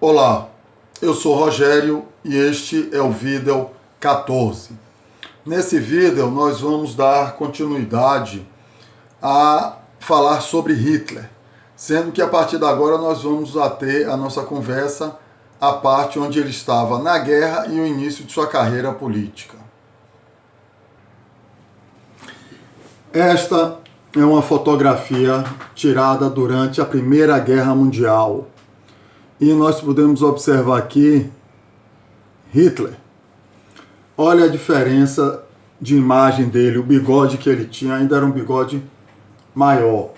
Olá, eu sou Rogério e este é o vídeo 14. Nesse vídeo nós vamos dar continuidade a falar sobre Hitler, sendo que a partir de agora nós vamos ter a nossa conversa a parte onde ele estava na guerra e o início de sua carreira política. Esta é uma fotografia tirada durante a Primeira Guerra Mundial. E nós podemos observar aqui Hitler. Olha a diferença de imagem dele, o bigode que ele tinha ainda era um bigode maior.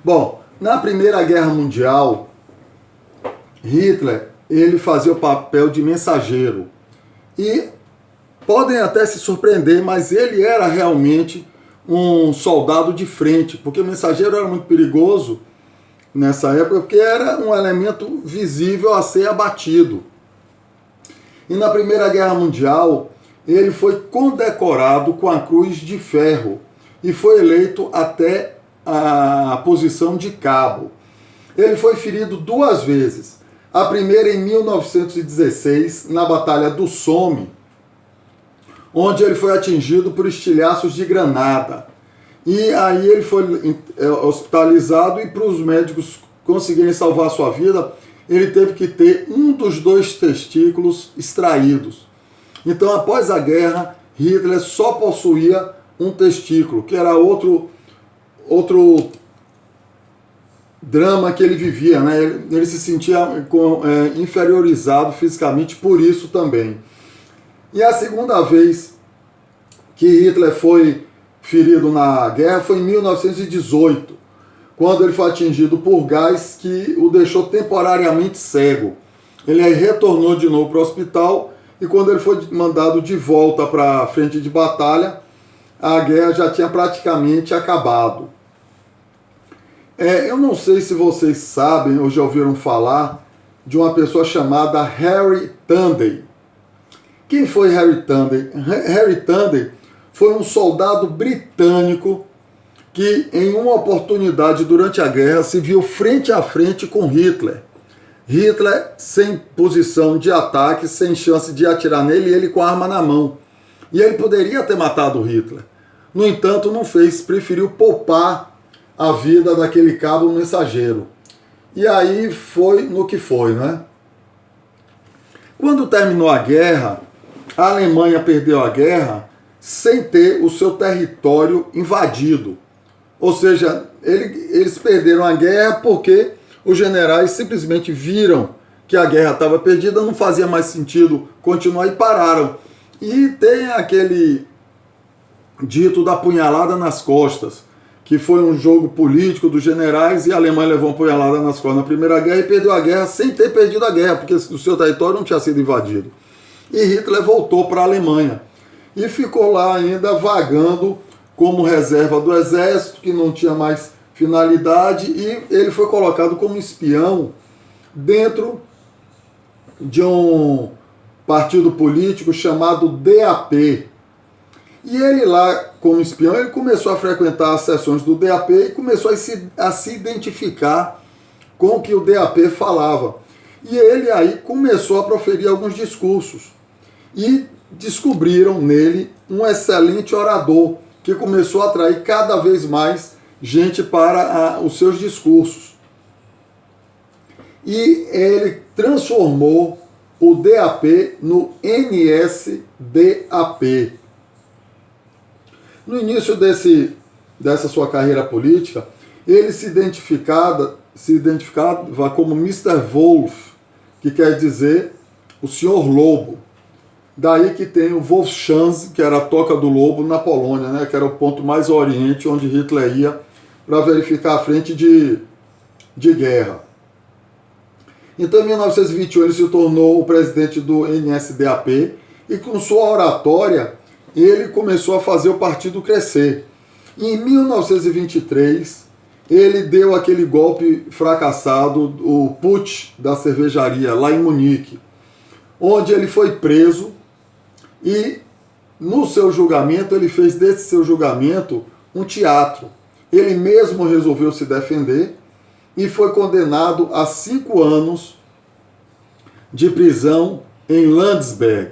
Bom, na Primeira Guerra Mundial, Hitler, ele fazia o papel de mensageiro. E podem até se surpreender, mas ele era realmente um soldado de frente, porque o mensageiro era muito perigoso nessa época, porque era um elemento visível a ser abatido. E na Primeira Guerra Mundial, ele foi condecorado com a Cruz de Ferro e foi eleito até a posição de cabo. Ele foi ferido 2 vezes. A primeira em 1916, na Batalha do Somme, onde ele foi atingido por estilhaços de granada. E aí ele foi hospitalizado e para os médicos conseguirem salvar sua vida, ele teve que ter um dos 2 testículos extraídos. Então, após a guerra, Hitler só possuía um testículo, que era outro drama que ele vivia, né? Ele se sentia inferiorizado fisicamente por isso também. E a segunda vez que Hitler foi ferido na guerra foi em 1918, quando ele foi atingido por gás que o deixou temporariamente cego. Ele aí retornou de novo para o hospital e quando ele foi mandado de volta para a frente de batalha, a guerra já tinha praticamente acabado. Eu não sei se vocês sabem ou já ouviram falar de uma pessoa chamada Harry Tanday. Quem foi Harry Tanday? Harry Tanday foi um soldado britânico que, em uma oportunidade durante a guerra, se viu frente a frente com Hitler. Hitler sem posição de ataque, sem chance de atirar nele, e ele com a arma na mão. E ele poderia ter matado Hitler. No entanto, não fez, preferiu poupar a vida daquele cabo mensageiro. E aí foi no que foi, né? Quando terminou a guerra, a Alemanha perdeu a guerra sem ter o seu território invadido. Ou seja, eles perderam a guerra porque os generais simplesmente viram que a guerra estava perdida, não fazia mais sentido continuar e pararam. E tem aquele dito da punhalada nas costas, que foi um jogo político dos generais e a Alemanha levou uma punhalada nas costas na Primeira Guerra e perdeu a guerra sem ter perdido a guerra, porque o seu território não tinha sido invadido. E Hitler voltou para a Alemanha e ficou lá ainda vagando como reserva do exército, que não tinha mais finalidade, e ele foi colocado como espião dentro de um partido político chamado DAP. E ele lá, como espião, ele começou a frequentar as sessões do DAP e começou a se identificar com o que o DAP falava. E ele aí começou a proferir alguns discursos. E descobriram nele um excelente orador, que começou a atrair cada vez mais gente para os seus discursos. E ele transformou o DAP no NSDAP. No início dessa sua carreira política, ele se identificava como Mr. Wolf, que quer dizer o Senhor Lobo. Daí que tem o Wolfschanz, que era a Toca do Lobo na Polônia, né, que era o ponto mais ao oriente onde Hitler ia para verificar a frente de guerra. Então, em 1921, ele se tornou o presidente do NSDAP e, com sua oratória, ele começou a fazer o partido crescer. E, em 1923, ele deu aquele golpe fracassado, o putsch da cervejaria, lá em Munique, onde ele foi preso. E no seu julgamento, ele fez desse seu julgamento um teatro. Ele mesmo resolveu se defender e foi condenado a 5 anos de prisão em Landsberg.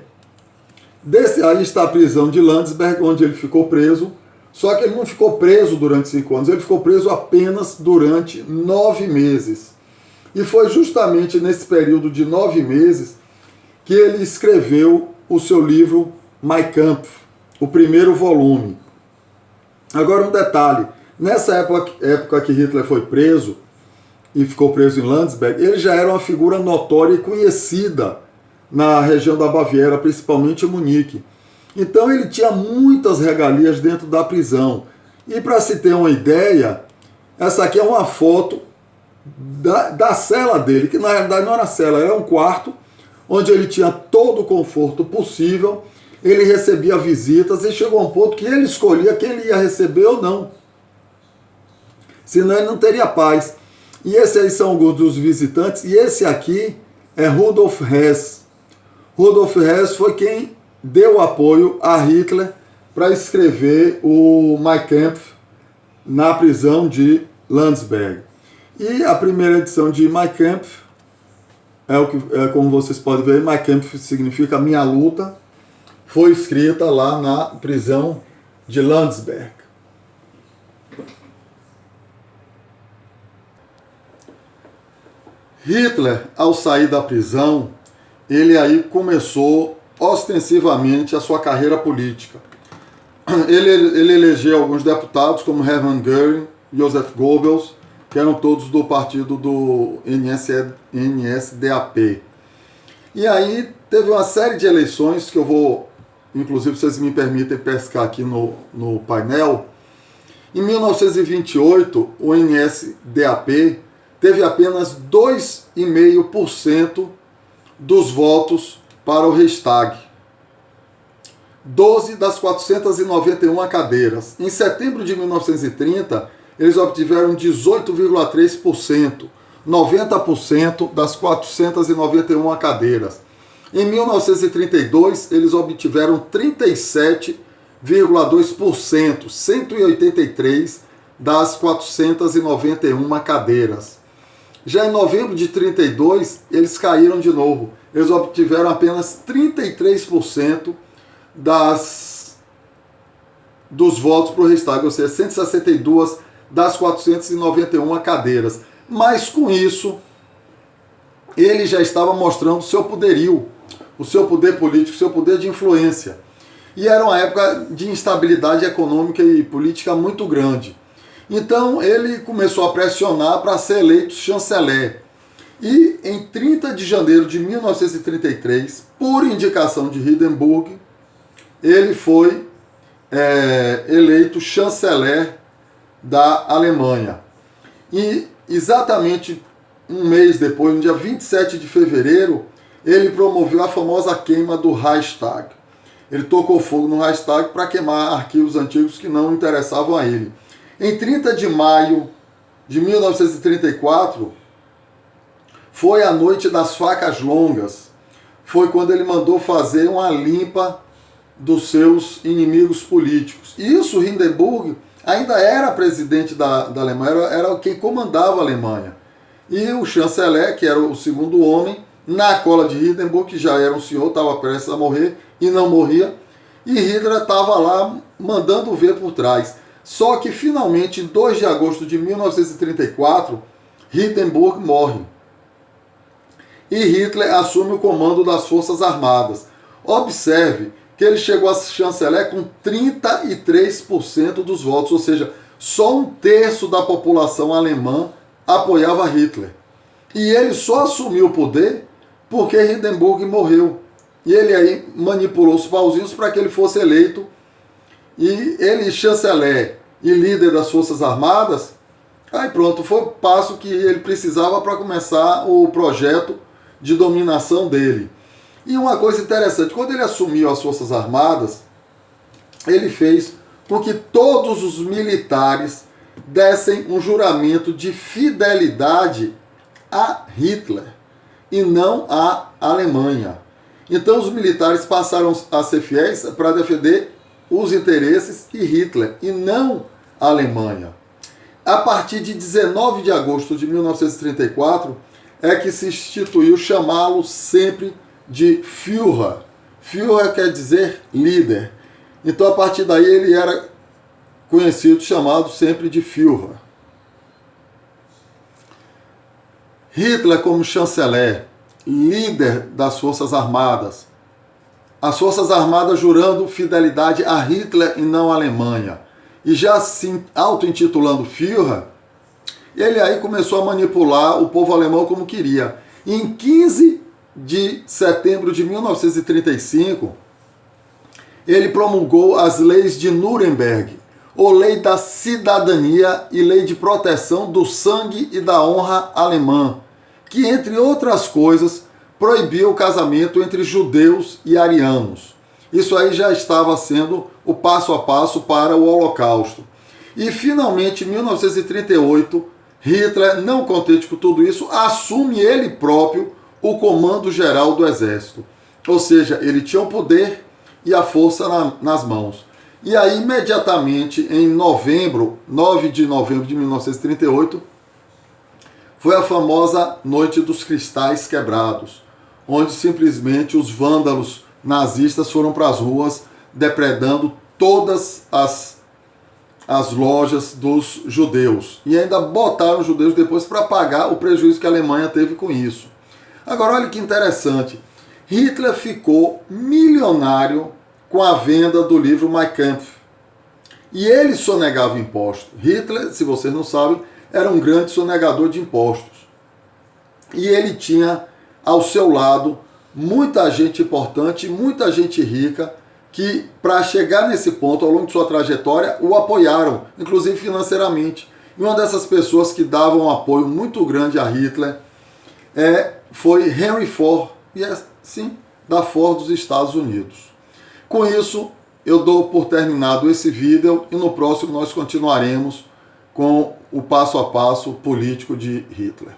Aí está a prisão de Landsberg, onde ele ficou preso, só que ele não ficou preso durante 5 anos, ele ficou preso apenas durante 9 meses. E foi justamente nesse período de 9 meses que ele escreveu o seu livro Mein Kampf, o primeiro volume. Agora um detalhe, nessa época que Hitler foi preso, e ficou preso em Landsberg, ele já era uma figura notória e conhecida na região da Baviera, principalmente em Munique. Então ele tinha muitas regalias dentro da prisão. E para se ter uma ideia, essa aqui é uma foto da cela dele, que na realidade não era cela, era um quarto, onde ele tinha todo o conforto possível, ele recebia visitas e chegou a um ponto que ele escolhia quem ele ia receber ou não. Senão ele não teria paz. E esses aí são alguns dos visitantes, e esse aqui é Rudolf Hess. Rudolf Hess foi quem deu apoio a Hitler para escrever o Mein Kampf na prisão de Landsberg. E a primeira edição de Mein Kampf, como vocês podem ver, Mein Kampf significa minha luta, foi escrita lá na prisão de Landsberg. Hitler, ao sair da prisão, ele aí começou ostensivamente a sua carreira política. Ele elegeu alguns deputados, como Hermann Göring, Joseph Goebbels, que eram todos do partido do NSDAP. E aí teve uma série de eleições que eu vou, inclusive vocês me permitem pescar aqui no painel. Em 1928, o NSDAP teve apenas 2,5% dos votos para o Reichstag. 12 das 491 cadeiras. Em setembro de 1930, eles obtiveram 18,3%, 90% das 491 cadeiras. Em 1932, eles obtiveram 37,2%, 183 das 491 cadeiras. Já em novembro de 32, eles caíram de novo. Eles obtiveram apenas 33% dos votos para o Reichstag, ou seja, 162 das 491 cadeiras. Mas com isso, ele já estava mostrando o seu poderio, o seu poder político, o seu poder de influência. E era uma época de instabilidade econômica e política muito grande. Então ele começou a pressionar para ser eleito chanceler. E em 30 de janeiro de 1933, por indicação de Hindenburg, ele foi eleito chanceler da Alemanha. E exatamente um mês depois, no dia 27 de fevereiro, ele promoveu a famosa queima do Reichstag. Ele tocou fogo no Reichstag para queimar arquivos antigos que não interessavam a ele. Em 30 de maio de 1934, foi a noite das facas longas. Foi quando ele mandou fazer uma limpa dos seus inimigos políticos. E isso, Hindenburg ainda era presidente da Alemanha, era quem comandava a Alemanha. E o chanceler, que era o segundo homem, na cola de Hindenburg, que já era um senhor, estava prestes a morrer e não morria, e Hitler estava lá mandando ver por trás. Só que finalmente, em 2 de agosto de 1934, Hindenburg morre. E Hitler assume o comando das Forças Armadas. Observe que ele chegou a chanceler com 33% dos votos, ou seja, só 1/3 da população alemã apoiava Hitler. E ele só assumiu o poder porque Hindenburg morreu. E ele aí manipulou os pauzinhos para que ele fosse eleito. E ele, chanceler e líder das Forças Armadas, aí pronto, foi o passo que ele precisava para começar o projeto de dominação dele. E uma coisa interessante, quando ele assumiu as Forças Armadas, ele fez com que todos os militares dessem um juramento de fidelidade a Hitler e não à Alemanha. Então os militares passaram a ser fiéis para defender os interesses de Hitler e não a Alemanha. A partir de 19 de agosto de 1934, é que se instituiu chamá-lo sempre de Führer. Führer quer dizer líder. Então, a partir daí, ele era conhecido, chamado sempre de Führer. Hitler como chanceler, líder das Forças Armadas. As Forças Armadas jurando fidelidade a Hitler e não à Alemanha. E já se auto-intitulando Führer, ele aí começou a manipular o povo alemão como queria. Em 15 de setembro de 1935, ele promulgou as leis de Nuremberg, ou lei da cidadania e lei de proteção do sangue e da honra alemã, que, entre outras coisas, proibia o casamento entre judeus e arianos. Isso aí já estava sendo o passo a passo para o Holocausto. E, finalmente, em 1938, Hitler, não contente com tudo isso, assume ele próprio o comando geral do exército. Ou seja, ele tinha o poder e a força nas mãos. E aí, imediatamente, em 9 de novembro de 1938, foi a famosa Noite dos Cristais Quebrados, onde simplesmente os vândalos nazistas foram para as ruas depredando todas as lojas dos judeus. E ainda botaram os judeus depois para pagar o prejuízo que a Alemanha teve com isso. Agora, olha que interessante. Hitler ficou milionário com a venda do livro Mein Kampf. E ele sonegava impostos. Hitler, se vocês não sabem, era um grande sonegador de impostos. E ele tinha ao seu lado muita gente importante, muita gente rica, que para chegar nesse ponto, ao longo de sua trajetória, o apoiaram, inclusive financeiramente. E uma dessas pessoas que davam um apoio muito grande a Hitler foi Henry Ford, e sim, da Ford dos Estados Unidos. Com isso, eu dou por terminado esse vídeo e no próximo nós continuaremos com o passo a passo político de Hitler.